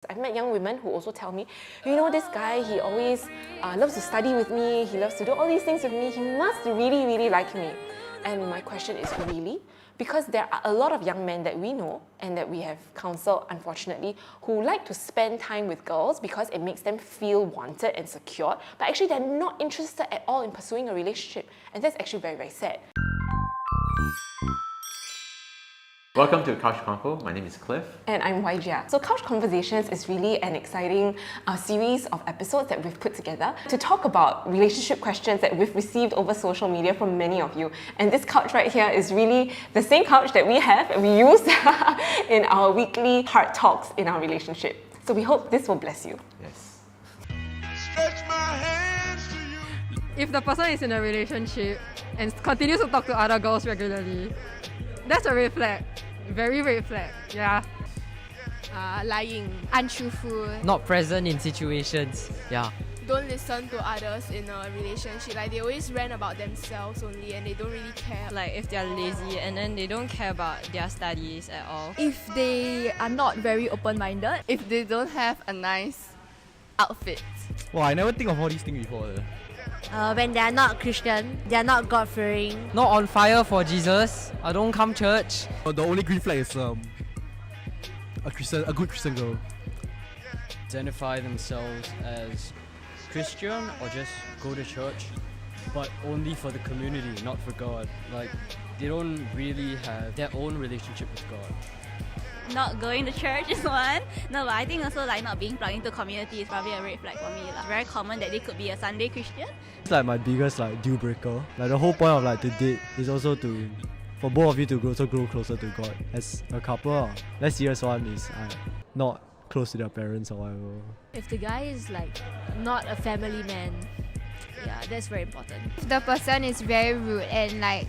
I've met young women who also tell me, you know, this guy, he always loves to study with me, he loves to do all these things with me, he must really, really like me. And my question is, really? Because there are a lot of young men that we know and that we have counseled, unfortunately, who like to spend time with girls because it makes them feel wanted and secure, but actually they're not interested at all in pursuing a relationship. And that's actually very, very sad. Welcome to Couch Convo. My name is Cliff. And I'm Wai Jia. So Couch Conversations is really an exciting series of episodes that we've put together to talk about relationship questions that we've received over social media from many of you. And this couch right here is really the same couch that we have and we use in our weekly heart talks in our relationship. So we hope this will bless you. Yes. Stretch my hands to you. If the person is in a relationship and continues to talk to other girls regularly, that's a red flag. Very red flag. Yeah. Lying, untruthful, not present in situations. Yeah. don't listen to others in a relationship. Like, they always rant about themselves only and they don't really care. Like, if they're lazy and then they don't care about their studies at all. If they are not very open-minded. If they don't have a nice outfit. Wow, I never think of all these things before. When they are not Christian, they are not God-fearing. Not on fire for Jesus. I don't come church. The only green flag is a good Christian girl. Identify themselves as Christian or just go to church, but only for the community, not for God. Like, they don't really have their own relationship with God. Not going to church is one. No, but I think also like not being plugged into community is probably a red flag for me. It's very common that they could be a Sunday Christian. It's like my biggest deal breaker. Like, the whole point of the date is also for both of you to grow closer to God as a couple. Less serious one is not close to their parents or whatever. If the guy is not a family man, yeah, that's very important. If the person is very rude and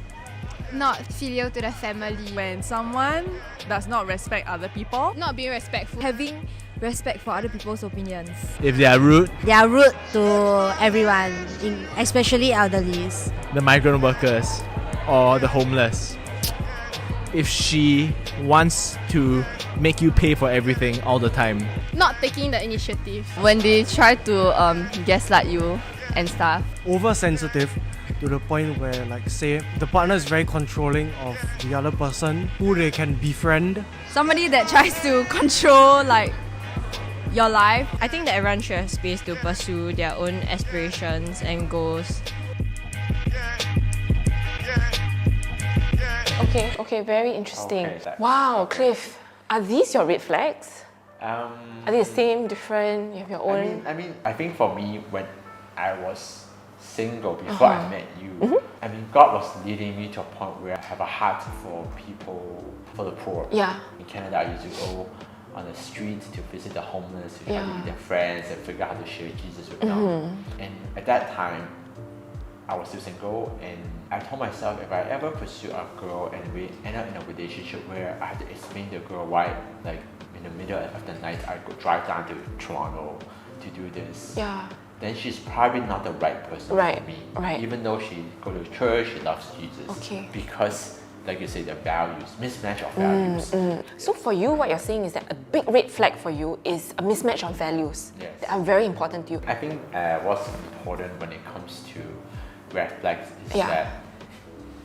not filial to the family. When someone does not respect other people. Not being respectful. Having respect for other people's opinions. If they are rude. They are rude to everyone, especially elderlies. The migrant workers or the homeless. If she wants to make you pay for everything all the time. Not taking the initiative. When they try to gaslight you and stuff. Oversensitive to the point where, say, the partner is very controlling of the other person, who they can befriend. Somebody that tries to control, your life. I think that everyone should have space to pursue their own aspirations and goals. Okay, very interesting. Okay, wow, Cliff, are these your red flags? Are they the same, different? You have your own? I think for me, when I was single before I met you, God was leading me to a point where I have a heart for people, for the poor. Yeah. In Canada, I used to go on the streets to visit the homeless, to try to meet their friends and figure out how to share Jesus with them. And at that time, I was still single, and I told myself if I ever pursue a girl and we end up in a relationship where I have to explain to the girl why, in the middle of the night, I could drive down to Toronto to do this. Yeah. Then she's probably not the right person for me. Right. Even though she goes to church, she loves Jesus. Okay. Because, like you say, the values, mismatch of values. So for you, what you're saying is that a big red flag for you is a mismatch of values that are very important to you. I think what's important when it comes to red flags is that,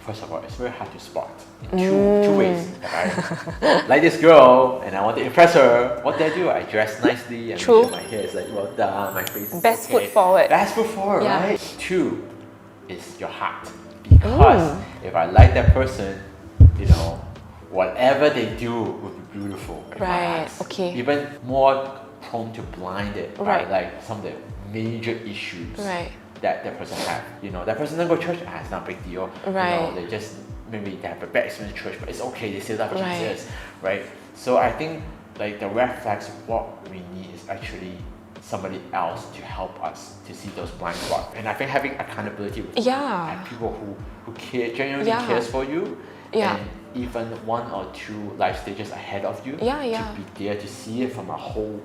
first of all, it's very hard to spot in two ways. If I like this girl and I want to impress her, what do? I dress nicely and make sure my hair is well done, my face is Best foot forward. Best foot forward, right? Two is your heart. Because if I like that person, whatever they do will be beautiful. Right, okay. Even more prone to blinded by some of the major issues. Right. That person have. That person doesn't go to church, it's not a big deal. Right. They just, maybe they have a bad experience in church, but it's okay, they still love Jesus, right? So I think the red flags, what we need is actually somebody else to help us to see those blind spots. And I think having accountability with people who genuinely cares for you, and even one or two life stages ahead of you, to be there to see it from a whole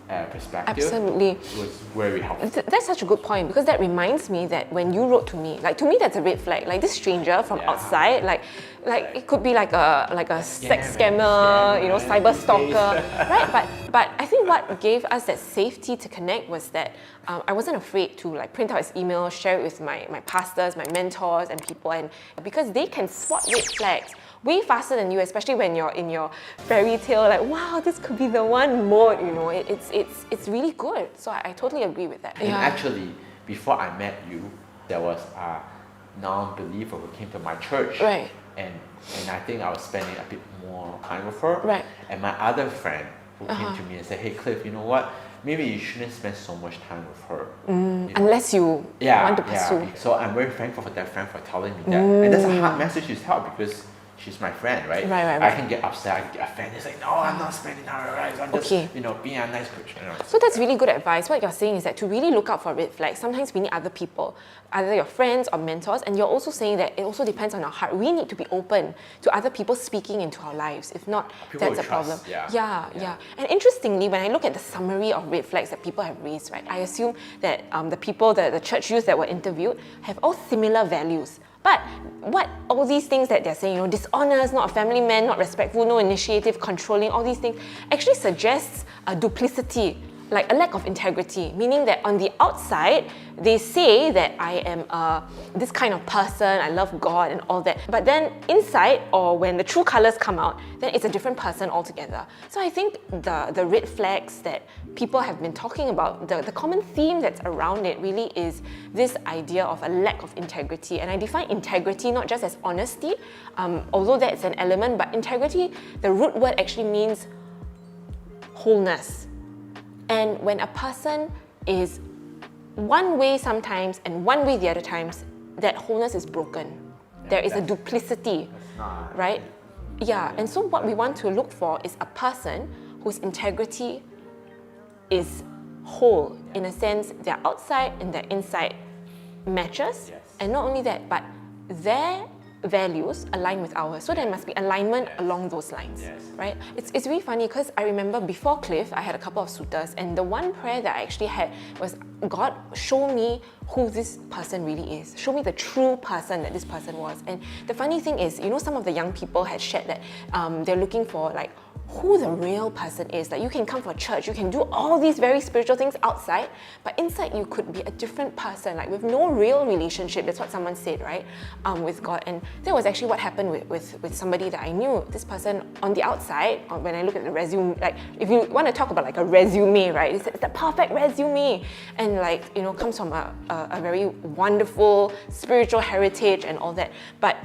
perspective Absolutely. was very helpful. That's such a good point, because that reminds me that when you wrote to me, like to me that's a red flag. Like this stranger from outside, like it could be like a sex scammer, you know, cyber stalker, right? But I think what gave us that safety to connect was that I wasn't afraid to like print out his email, share it with my pastors, my mentors, and people, and because they can spot red flags way faster than you, especially when you're in your fairy tale, like wow, this could be the one mode, you know, it's really good. So I totally agree with that. And actually, before I met you, there was a non-believer who came to my church. Right. And I think I was spending a bit more time with her. Right. And my other friend who came to me and said, hey Cliff, you know what? Maybe you shouldn't spend so much time with her. You know? Unless you want to pursue. Yeah. So I'm very thankful for that friend for telling me that. And that's a hard message to tell because she's my friend, right? Right. I can get upset, I can get offended. It's like, no, I'm not spending time with her. I'm just, you know, being a nice Christian. You know? So that's really good advice. What you're saying is that to really look out for red flags, sometimes we need other people, either your friends or mentors. And you're also saying that it also depends on our heart. We need to be open to other people speaking into our lives. If not, people that's a trust, problem. Yeah. And interestingly, when I look at the summary of red flags that people have raised, right, I assume that the church youth that were interviewed have all similar values. But what all these things that they're saying, you know, dishonest, not a family man, not respectful, no initiative, controlling, all these things actually suggests a duplicity, like a lack of integrity, meaning that on the outside, they say that I am this kind of person, I love God and all that. But then inside, or when the true colors come out, then it's a different person altogether. So I think the red flags that people have been talking about, the common theme that's around it really is this idea of a lack of integrity. And I define integrity not just as honesty, although that's an element, but integrity, the root word actually means wholeness. And when a person is one way sometimes and one way the other times, that wholeness is broken. There is a duplicity, right? Yeah, and so what we want to look for is a person whose integrity is whole, in a sense, their outside and their inside matches. And not only that, but their values align with ours. So there must be alignment along those lines, right? It's really funny because I remember before Cliff, I had a couple of suitors, and the one prayer that I actually had was, God, show me who this person really is. Show me the true person that this person was. And the funny thing is, you know, some of the young people had shared that they're looking for like who the real person is. Like you can come for church, you can do all these very spiritual things outside, but inside you could be a different person, like with no real relationship. That's what someone said, right? With God. And that was actually what happened with somebody that I knew. This person on the outside, when I look at the resume, like if you want to talk about like a resume, right? It's the perfect resume. And like, you know, comes from a very wonderful spiritual heritage and all that. But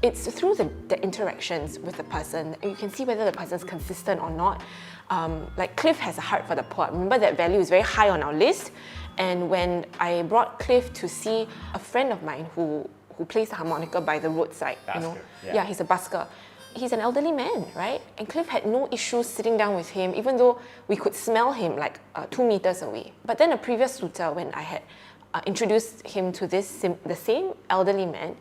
it's through the interactions with the person that you can see whether the person's consistent or not. Like Cliff has a heart for the poor. Remember that value is very high on our list. And when I brought Cliff to see a friend of mine who plays the harmonica by the roadside, you know, he's a busker. He's an elderly man, right? And Cliff had no issues sitting down with him, even though we could smell him like 2 meters away. But then a previous suitor, when I had introduced him to the same elderly man,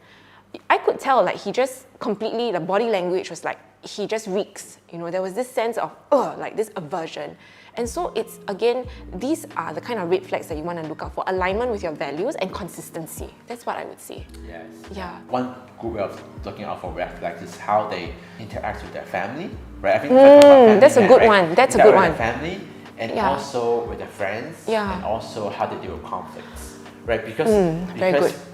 I could tell like he just completely, the body language was like, he just reeks. You know, there was this sense of, like this aversion. And so it's, again, these are the kind of red flags that you want to look out for. Alignment with your values and consistency. That's what I would say. Yes. Yeah. One good way of looking out for red flags is how they interact with their family, right? I think family, that's a good one. That's a good one. With their family, and also with their friends, and also how they deal with conflicts. Right, because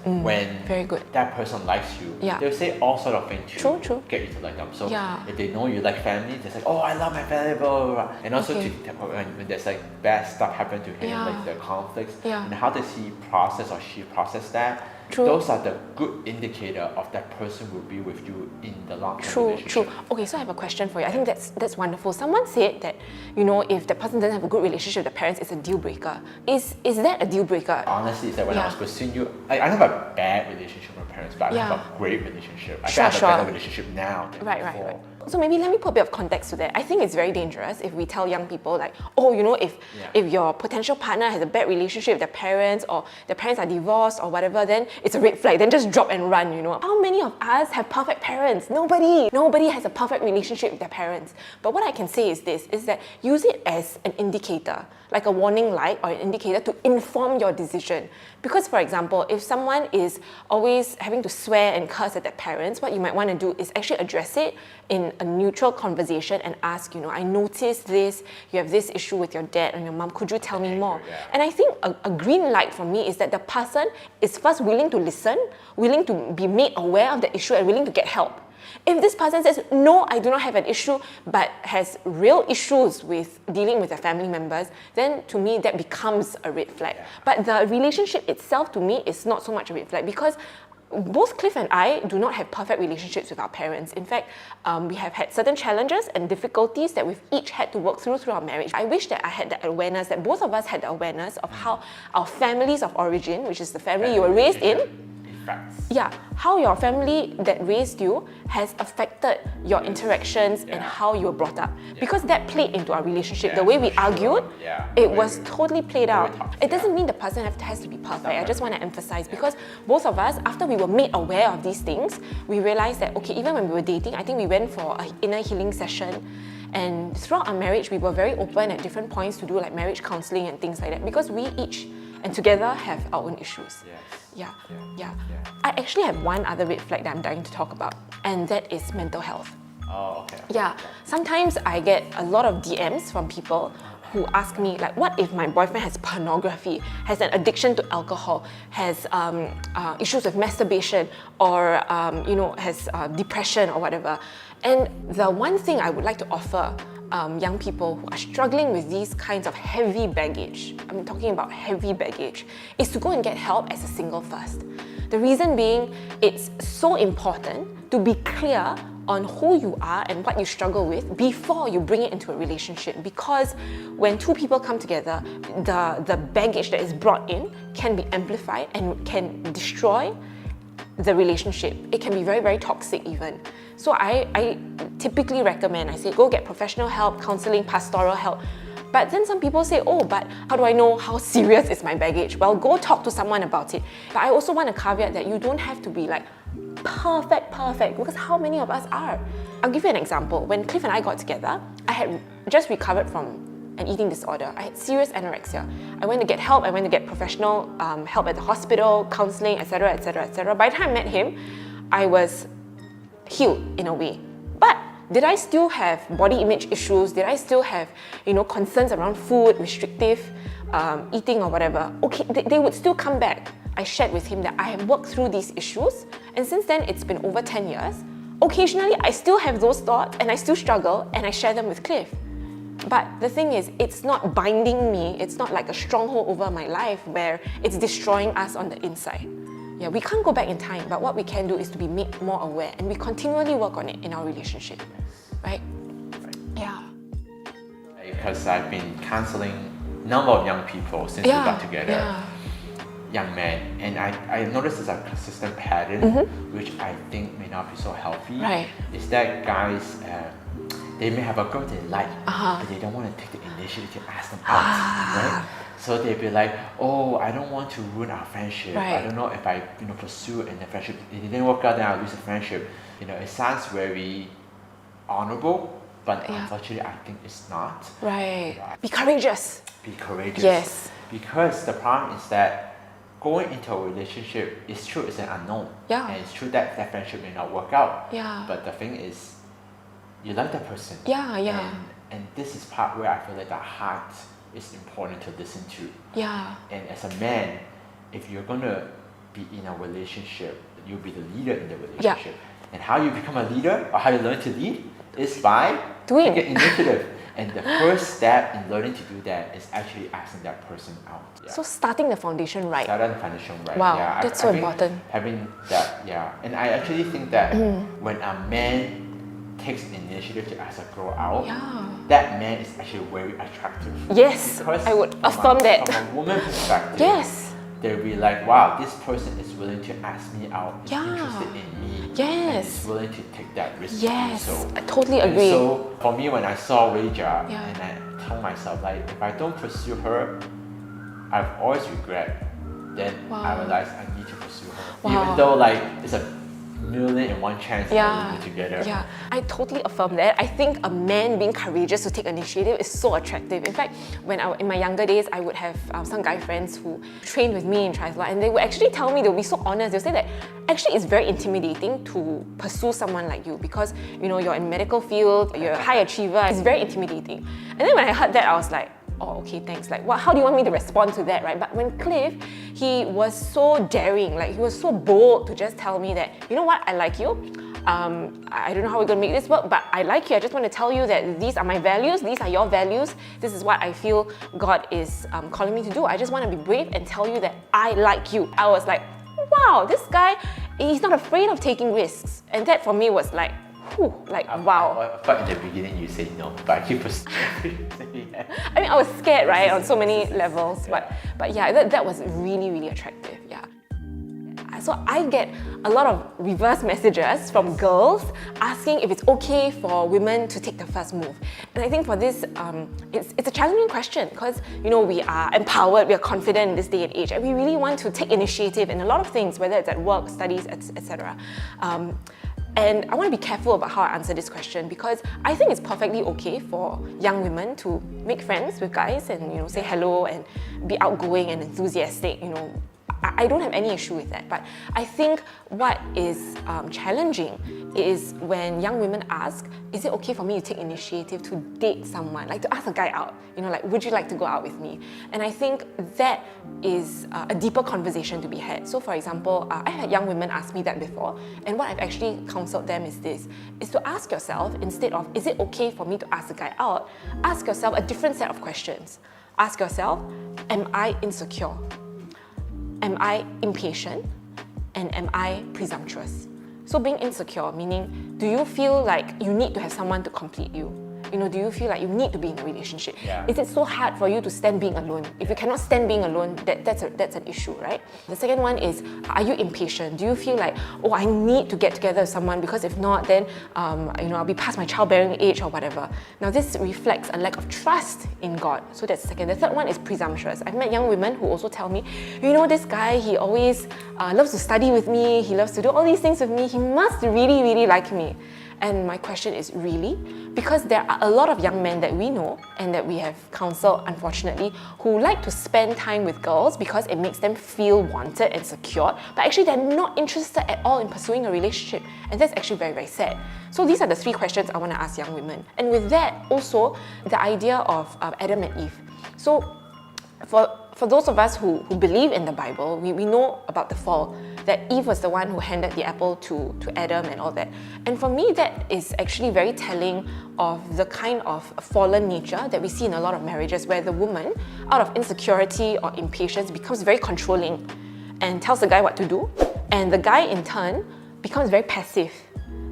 when that person likes you, they'll say all sort of things to get you to like them. So if they know you like family, they're like, oh, I love my family, blah, blah, blah. And also when there's like bad stuff happen to him, like the conflicts, and how does he process or she process that? Those are the good indicator of that person will be with you in the long-term relationship. Okay, so I have a question for you. I think that's wonderful. Someone said that, you know, if the person doesn't have a good relationship with the parents, it's a deal breaker. Is that a deal breaker? Honestly, it's that when I was pursuing you, I don't have a bad relationship with my parents, but I have a great relationship. I have a better relationship now than before. So maybe let me put a bit of context to that. I think it's very dangerous if we tell young people like, oh, you know, if your potential partner has a bad relationship with their parents, or their parents are divorced or whatever, then it's a red flag. Then just drop and run, you know. How many of us have perfect parents? Nobody. Nobody has a perfect relationship with their parents. But what I can say is this, is that use it as an indicator, like a warning light or an indicator to inform your decision. Because for example, if someone is always having to swear and curse at their parents, what you might want to do is actually address it in a neutral conversation and ask, you know, I noticed this, you have this issue with your dad and your mom, could you tell me more? And I think a green light for me is that the person is first willing to listen, willing to be made aware of the issue and willing to get help. If this person says, no, I do not have an issue, but has real issues with dealing with their family members, then to me that becomes a red flag. But the relationship itself to me is not so much a red flag, because both Cliff and I do not have perfect relationships with our parents. In fact, we have had certain challenges and difficulties that we've each had to work through our marriage. I wish that I had the awareness, that both of us had the awareness of how our families of origin, which is the family you were raised in, how your family that raised you has affected your interactions and how you were brought up. Because that played into our relationship. The way we argued, it was totally played out. It doesn't mean the person has to be perfect. I just want to emphasize, because both of us, after we were made aware of these things, we realized that, okay, even when we were dating, I think we went for an inner healing session. And throughout our marriage, we were very open at different points to do like marriage counseling and things like that, because we each and together have our own issues. I actually have one other red flag that I'm dying to talk about, and that is mental health. Sometimes I get a lot of DMs from people who ask me, like, what if my boyfriend has pornography, has an addiction to alcohol, has issues with masturbation, or has depression or whatever. And the one thing I would like to offer young people who are struggling with these kinds of heavy baggage, I'm talking about heavy baggage, is to go and get help as a single first. The reason being, it's so important to be clear on who you are and what you struggle with before you bring it into a relationship, because when two people come together, the baggage that is brought in can be amplified and can destroy the relationship. It can be very, very toxic even. So I typically recommend, I say, go get professional help, counseling, pastoral help. But then some people say, oh, but how do I know how serious is my baggage? Well, go talk to someone about it. But I also want to caveat that you don't have to be like perfect, because how many of us are? I'll give you an example. When Cliff and I got together, I had just recovered from an eating disorder. I had serious anorexia. I went to get help, I went to get professional help at the hospital, counseling, etc., etc., etc. By the time I met him, I was healed in a way. But did I still have body image issues? Did I still have, concerns around food, restrictive eating or whatever? Okay, they would still come back. I shared with him that I have worked through these issues, and since then it's been over 10 years. Occasionally I still have those thoughts and I still struggle, and I share them with Cliff. But the thing is, it's not binding me, it's not like a stronghold over my life where it's destroying us on the inside. Yeah, we can't go back in time, but what we can do is to be made more aware, and we continually work on it in our relationship, right? Yeah. Because I've been counseling a number of young people since we got together, young men, and I noticed there's a consistent pattern, which I think may not be so healthy. Is that guys, they may have a girl they like, but they don't want to take the initiative to ask them out, right? So they'd be like, oh, I don't want to ruin our friendship. I don't know if I pursue and the friendship, if it didn't work out, then I'll lose the friendship. It sounds very honorable, but unfortunately I think it's not. Be courageous. Be courageous. Yes. Because the problem is that going into a relationship, it's true, it's an unknown. And it's true that that friendship may not work out. But the thing is, you like that person. And this is part where I feel like the heart is important to listen to. And as a man, if you're gonna be in a relationship, you'll be the leader in the relationship. And how you become a leader, or how you learn to lead, is by taking initiative. And the first step in learning to do that is actually asking that person out. So starting the foundation right. Starting the foundation right. Wow, that's so important. Having that, and I actually think that when a man takes the initiative to ask a girl out, that man is actually very attractive. Yes, I would affirm that. From a woman perspective, they'll be like, wow, this person is willing to ask me out, is Yeah. interested in me, and Yes. is willing to take that risk. Yes, to do so. I totally And agree. so for me, when I saw Wai Jia, Yeah. and I told myself, like, if I don't pursue her, I've always regret. Then I Wow. realized I need to pursue her, Wow. even though like it's a 1,000,001 chance that we'll be together. Yeah, I totally affirm that. I think a man being courageous to take initiative is so attractive. In fact, in my younger days, I would have some guy friends who trained with me in triathlon, and they would actually tell me, they'll be so honest, they'll say that actually it's very intimidating to pursue someone like you because you're in medical field, you're a high achiever, it's very intimidating. And then when I heard that, I was like, oh, okay, thanks. Like, how do you want me to respond to that, right? But when Cliff, he was so daring, like he was so bold to just tell me that, you know what, I like you. I don't know how we're gonna make this work, but I like you. I just want to tell you that these are my values, these are your values. This is what I feel God is calling me to do. I just want to be brave and tell you that I like you. I was like, wow, this guy, he's not afraid of taking risks. And that for me was like, whew, like wow. I thought in the beginning you said no, but I keep pursuing. I mean, I was scared, right, on so many levels, but yeah, that was really, really attractive, yeah. So I get a lot of reverse messages from girls asking if it's okay for women to take the first move. And I think for this, it's a challenging question because, we are empowered, we are confident in this day and age, and we really want to take initiative in a lot of things, whether it's at work, studies, etc. And I want to be careful about how I answer this question because I think it's perfectly okay for young women to make friends with guys and say hello and be outgoing and enthusiastic. I don't have any issue with that. But I think what is challenging is when young women ask, is it okay for me to take initiative to date someone, like to ask a guy out? Like, would you like to go out with me? And I think that is a deeper conversation to be had. So for example, I've had young women ask me that before, and what I've actually counseled them is this, is to ask yourself, instead of, is it okay for me to ask a guy out, ask yourself a different set of questions. Ask yourself, am I insecure? Am I impatient? And am I presumptuous? So being insecure, meaning, do you feel like you need to have someone to complete you? Do you feel like you need to be in a relationship? Yeah. Is it so hard for you to stand being alone? If you cannot stand being alone, that's an issue, right? The second one is, are you impatient? Do you feel like, oh, I need to get together with someone because if not, then I'll be past my childbearing age or whatever. Now this reflects a lack of trust in God. So that's the second. The third one is presumptuous. I've met young women who also tell me, this guy, he always loves to study with me, he loves to do all these things with me, he must really, really like me. And my question is, really? Because there are a lot of young men that we know and that we have counseled, unfortunately, who like to spend time with girls because it makes them feel wanted and secure, but actually they're not interested at all in pursuing a relationship. And that's actually very, very sad. So these are the three questions I want to ask young women. And with that, also, the idea of Adam and Eve. So for those of us who believe in the Bible, we know about the fall, that Eve was the one who handed the apple to Adam and all that. And for me, that is actually very telling of the kind of fallen nature that we see in a lot of marriages where the woman, out of insecurity or impatience, becomes very controlling and tells the guy what to do, and the guy in turn becomes very passive.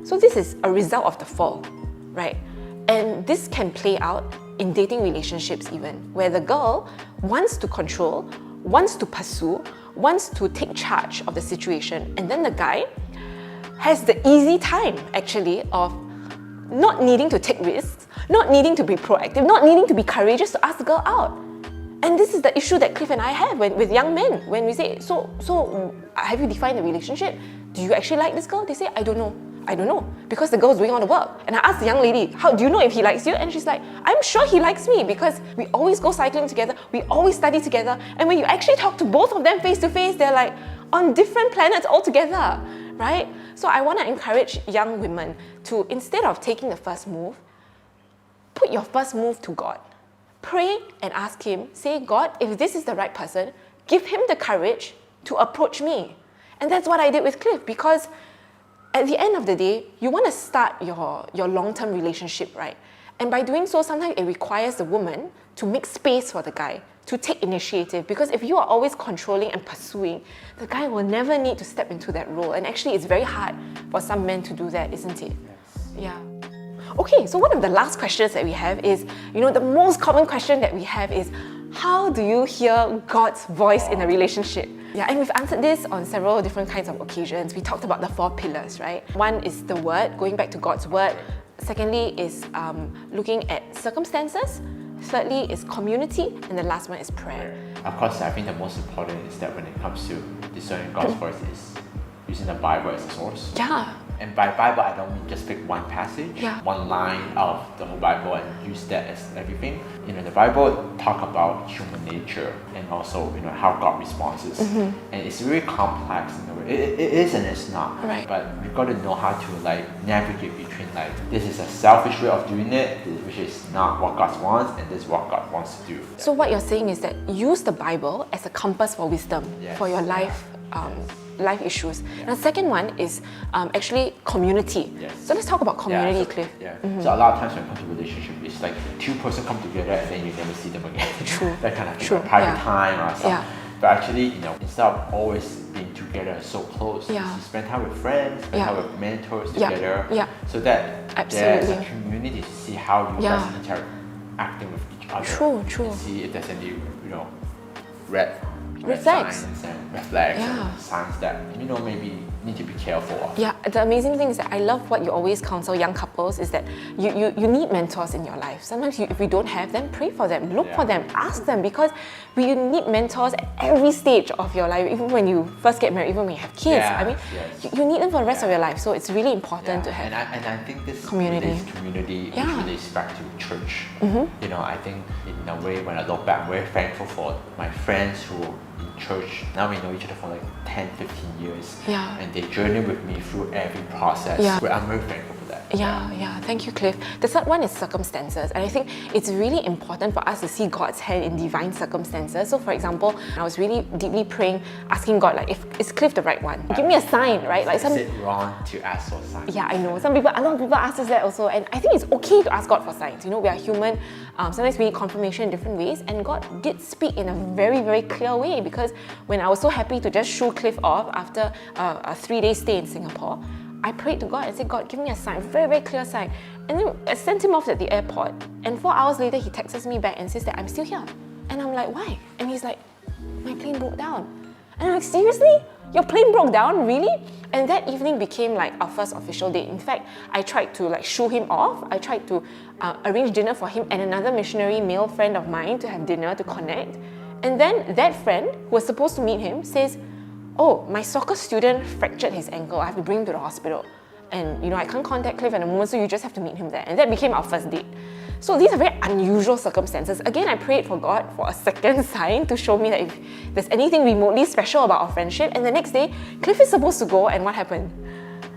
So this is a result of the fall, right? And this can play out in dating relationships even, where the girl wants to control, wants to pursue, wants to take charge of the situation, and then the guy has the easy time actually of not needing to take risks, not needing to be proactive, not needing to be courageous to ask the girl out. And this is the issue that Cliff and I have with young men. When we say, so have you defined the relationship? Do you actually like this girl? They say, I don't know. I don't know, because the girl's doing all the work. And I asked the young lady, how do you know if he likes you? And she's like, I'm sure he likes me because we always go cycling together, we always study together, and when you actually talk to both of them face to face, they're like on different planets altogether, right? So I want to encourage young women to, instead of taking the first move, put your first move to God. Pray and ask Him, say, God, if this is the right person, give him the courage to approach me. And that's what I did with Cliff, because at the end of the day, you want to start your long-term relationship, right? And by doing so, sometimes it requires the woman to make space for the guy, to take initiative. Because if you are always controlling and pursuing, the guy will never need to step into that role. And actually, it's very hard for some men to do that, isn't it? Yeah. Okay, so one of the last questions that we have is, the most common question that we have is, how do you hear God's voice in a relationship? Yeah, and we've answered this on several different kinds of occasions. We talked about the 4 pillars, right? One is the word, going back to God's word. Secondly is looking at circumstances. Thirdly is community, and the last one is prayer. Of course, I think the most important is that when it comes to discerning God's voice is using the Bible as a source. Yeah. And by Bible, I don't mean just pick one passage, one line of the whole Bible and use that as everything. You know, the Bible talk about human nature and also, you know, how God responds. And it's really complex in a way. It is and it's not. Right. But we've got to know how to like navigate between like, this is a selfish way of doing it, which is not what God wants, and this is what God wants to do. So what you're saying is that use the Bible as a compass for wisdom for your life. Life issues. And the second one is actually community. So let's talk about community, Cliff. So a lot of times when it comes to relationship, it's like 2 persons come together and then you never see them again. True. That kind of thing, like private time or something. Yeah. But actually, you know, instead of always being together so close, you spend time with friends, spend time with mentors together, so that there's a community to see how you guys interacting with each other. True. And see if there's any, you know, red flags. signs and red flags and signs that, you know, maybe need to be careful of. Yeah, the amazing thing is that I love what you always counsel young couples is that you need mentors in your life. Sometimes if we don't have them, pray for them, look for them, ask them, because we need mentors at every stage of your life, even when you first get married, even when you have kids. I mean, you need them for the rest of your life, so it's really important to have and I think this community. Which relates back to church. You know, I think in a way when I look back, I'm very thankful for my friends who in church. Now we know each other for like 10, 15 years. And they journey with me through every process. I'm very thankful for that. Thank you, Cliff. The third one is circumstances, and I think it's really important for us to see God's hand in divine circumstances. So for example, I was really deeply praying, asking God, like, is Cliff the right one? Give me a sign, right? Like, is it wrong to ask for signs? Yeah, I know. A lot of people ask us that also, and I think it's okay to ask God for signs. You know, we are human. Sometimes we need confirmation in different ways, and God did speak in a very, very clear way, because when I was so happy to just shoo Cliff off after a 3-day stay in Singapore, I prayed to God and said, God, give me a sign, very, very clear sign. And then I sent him off at the airport, and 4 hours later, he texts me back and says that I'm still here. And I'm like, why? And he's like, my plane broke down. And I'm like, seriously? Your plane broke down? Really? And that evening became like our first official date. In fact, I tried to like shoo him off. I tried to arrange dinner for him and another missionary male friend of mine to have dinner to connect. And then that friend who was supposed to meet him says, oh, my soccer student fractured his ankle. I have to bring him to the hospital. And you know, I can't contact Cliff at the moment, so you just have to meet him there. And that became our first date. So these are very unusual circumstances. Again, I prayed for God for a second sign to show me that if there's anything remotely special about our friendship. And the next day, Cliff is supposed to go, and what happened?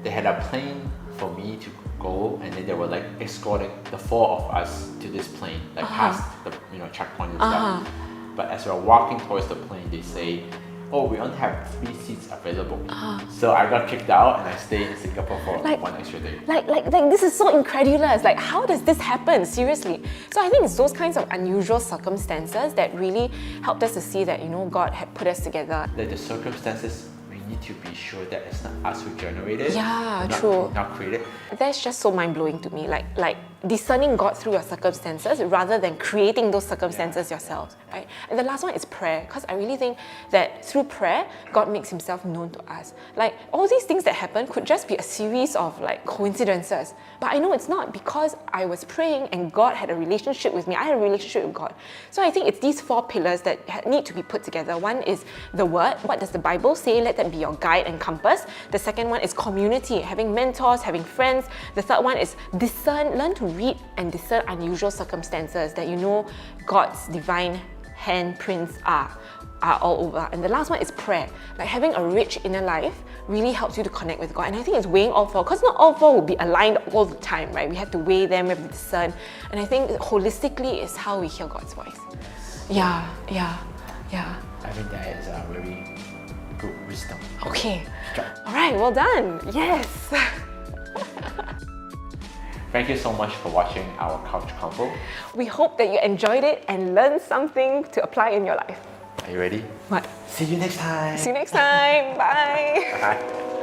They had a plane for me to go, and then they were like escorting the 4 of us to this plane, like past the checkpoint and stuff. But as we were walking towards the plane, they say, oh, we only have 3 seats available. So I got kicked out and I stayed in Singapore for 1 extra day. Like this is so incredulous. Like, how does this happen? Seriously. So I think it's those kinds of unusual circumstances that really helped us to see that, you know, God had put us together. Like the circumstances, we need to be sure that it's not us who generated. True. Not created. That's just so mind-blowing to me. Like discerning God through your circumstances rather than creating those circumstances yourselves, right? And the last one is prayer, because I really think that through prayer, God makes himself known to us. Like, all these things that happen could just be a series of like coincidences, but I know it's not, because I was praying and God had a relationship with me. I had a relationship with God. So I think it's these 4 pillars that need to be put together. One is the word. What does the Bible say? Let that be your guide and compass. The second one is community, having mentors, having friends. The third one is discern, learn to read and discern unusual circumstances that you know God's divine handprints are all over. And the last one is prayer. Like, having a rich inner life really helps you to connect with God. And I think it's weighing all 4, because not all 4 will be aligned all the time, right? We have to weigh them, we have to discern. And I think holistically is how we hear God's voice. Yeah. I think that is a very good wisdom. Okay. All right, well done. Yes. Thank you so much for watching our Couch Convo. We hope that you enjoyed it and learned something to apply in your life. Are you ready? What? See you next time. See you next time. Bye. Bye.